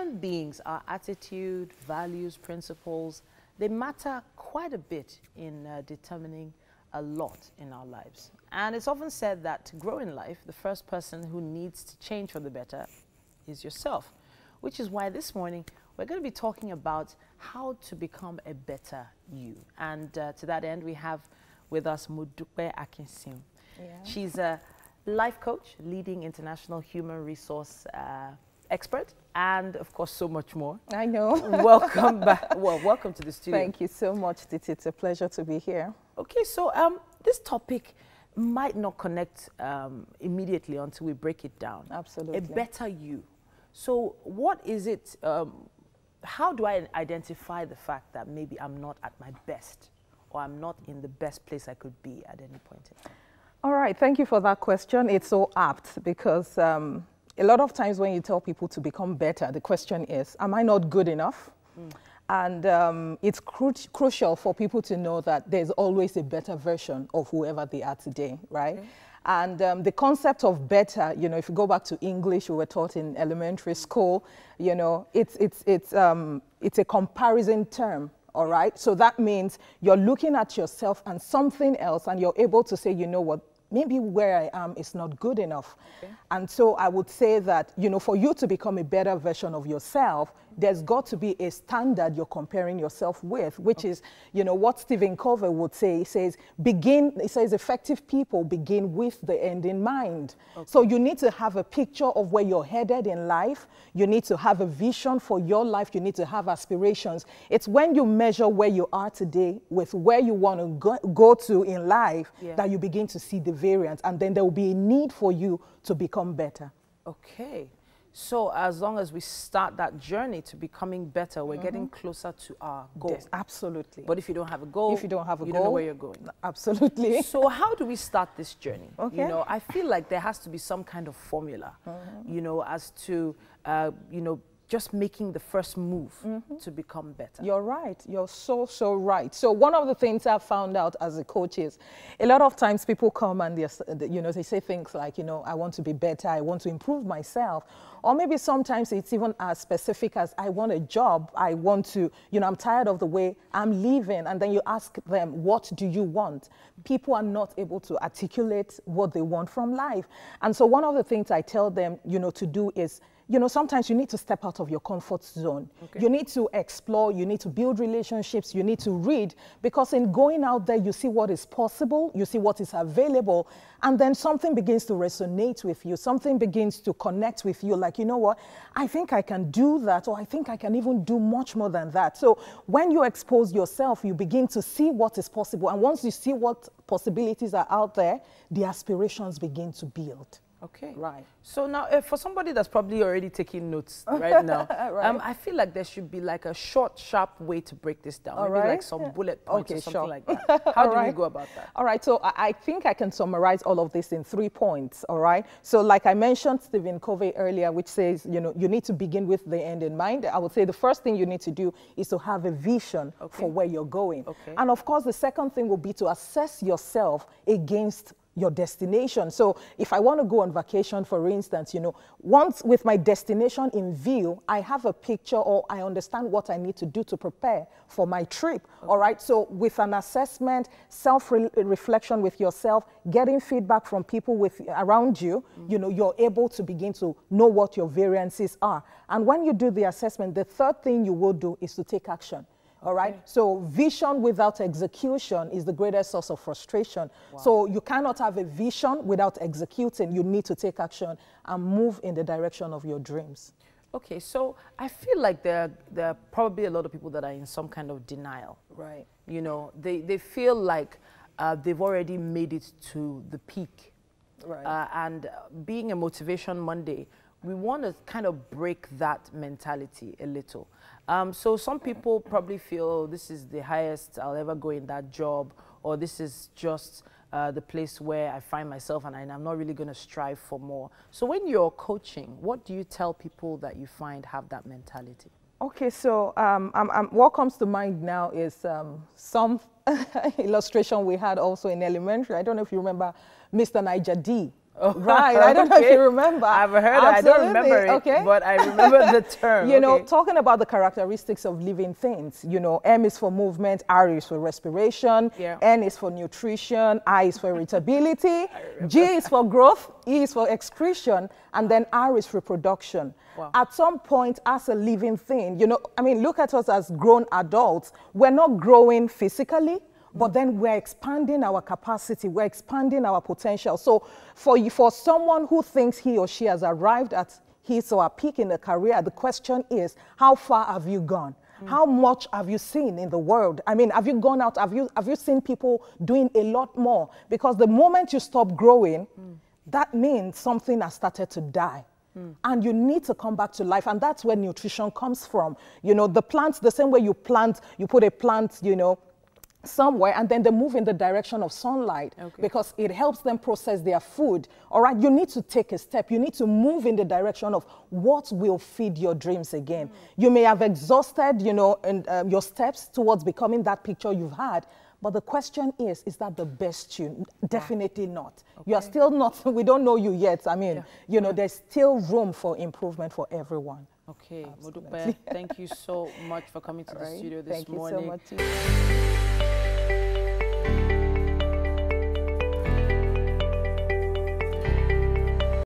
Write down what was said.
human beings, our attitude, values, principles, they matter quite a bit in determining a lot in our lives. And it's often said that to grow in life, the first person who needs to change for the better is yourself, which is why this morning we're going to be talking about how to become a better you. And to that end, we have with us Modupe Akinsin. Yeah. She's a life coach, leading international human resource expert, and of course so much more. I know. Welcome back. Well, welcome to the studio. Thank you so much, Titi. It's a pleasure to be here. Okay, so this topic might not connect immediately until we break it down. Absolutely. A better you. So what is it, how do I identify the fact that maybe I'm not at my best, or I'm not in the best place I could be at any point in time? All right, thank you for that question. It's so apt because a lot of times when you tell people to become better, the question is, am I not good enough? And it's crucial for people to know that there's always a better version of whoever they are today, right? Okay. And the concept of better, you know, if you go back to English, we were taught in elementary school, you know, it's a comparison term. All right, so that means you're looking at yourself and something else, and you're able to say, you know what, maybe where I am is not good enough. Okay. And so I would say that, you know, for you to become a better version of yourself, there's got to be a standard you're comparing yourself with, which is, you know, what Stephen Covey would say. He says, effective people begin with the end in mind. Okay. So you need to have a picture of where you're headed in life. You need to have a vision for your life. You need to have aspirations. It's when you measure where you are today with where you want to go to in life, that you begin to see the variance, and then there will be a need for you to become better. Okay. So as long as we start that journey to becoming better, we're getting closer to our goal. Yes, absolutely. But if you don't have a goal, you don't know where you're going. Absolutely. So how do we start this journey? Okay. You know, I feel like there has to be some kind of formula, you know, as to, you know, just making the first move to become better. You're right. You're so right. So one of the things I've found out as a coach is a lot of times people come and you know, they say things like, you know, I want to be better, I want to improve myself. Or maybe sometimes it's even as specific as I want a job, I want to, you know, I'm tired of the way I'm living. And then you ask them, what do you want? People are not able to articulate what they want from life. And so one of the things I tell them, you know, to do is, you know, sometimes you need to step out of your comfort zone. Okay. You need to explore, you need to build relationships, you need to read, because in going out there, you see what is possible, you see what is available, and then something begins to resonate with you, something begins to connect with you, like, you know what, I think I can do that, or I think I can even do much more than that. So when you expose yourself, you begin to see what is possible, and once you see what possibilities are out there, the aspirations begin to build. Okay. Right. So now, for somebody that's probably already taking notes right now, right. I feel like there should be like a short, sharp way to break this down. Maybe like some bullet points or something like that. How do we go about that? All right. So I think I can summarize all of this in 3 points. All right. So like I mentioned Stephen Covey earlier, which says, you know, you need to begin with the end in mind. I would say the first thing you need to do is to have a vision for where you're going. Okay. And of course, the second thing will be to assess yourself against your destination. So if I want to go on vacation, for instance, you know, once with my destination in view, I have a picture, or I understand what I need to do to prepare for my trip. Okay. All right. So with an assessment, self-reflection with yourself, getting feedback from people around you, you know, you're able to begin to know what your variances are. And when you do the assessment, the third thing you will do is to take action. All right. Okay. So vision without execution is the greatest source of frustration. Wow. So you cannot have a vision without executing. You need to take action and move in the direction of your dreams. Okay. So I feel like there are probably a lot of people that are in some kind of denial. Right. You know, they feel like they've already made it to the peak. Right. And being a Motivation Monday, we want to kind of break that mentality a little. So some people probably feel this is the highest I'll ever go in that job, or this is just the place where I find myself, and I'm not really going to strive for more. So when you're coaching, what do you tell people that you find have that mentality? Okay, so what comes to mind now is some illustration we had also in elementary. I don't know if you remember Mr. Niger D. Oh, right, I don't know if you remember. I've heard it, I don't remember it, but I remember the term. You know, talking about the characteristics of living things, you know, M is for movement, R is for respiration, N is for nutrition, I is for irritability, G is for growth, E is for excretion, and then R is reproduction. Wow. At some point, as a living thing, you know, I mean, look at us as grown adults. We're not growing physically, but then we're expanding our capacity, we're expanding our potential. So for someone who thinks he or she has arrived at his or her peak in a career, the question is, how far have you gone? How much have you seen in the world? I mean, have you gone out, have you seen people doing a lot more? Because the moment you stop growing, that means something has started to die. And you need to come back to life. And that's where nutrition comes from. You know, the plants, the same way you plant, you put a plant, you know, somewhere, and then they move in the direction of sunlight because it helps them process their food. All right, you need to take a step. You need to move in the direction of what will feed your dreams again. You may have exhausted, you know, your steps towards becoming that picture you've had. But the question is that the best you? Definitely not. You are still not, we don't know you yet. I mean, you know, there's still room for improvement for everyone. Okay, Modupe, thank you so much for coming to the studio this morning. Thank you so much.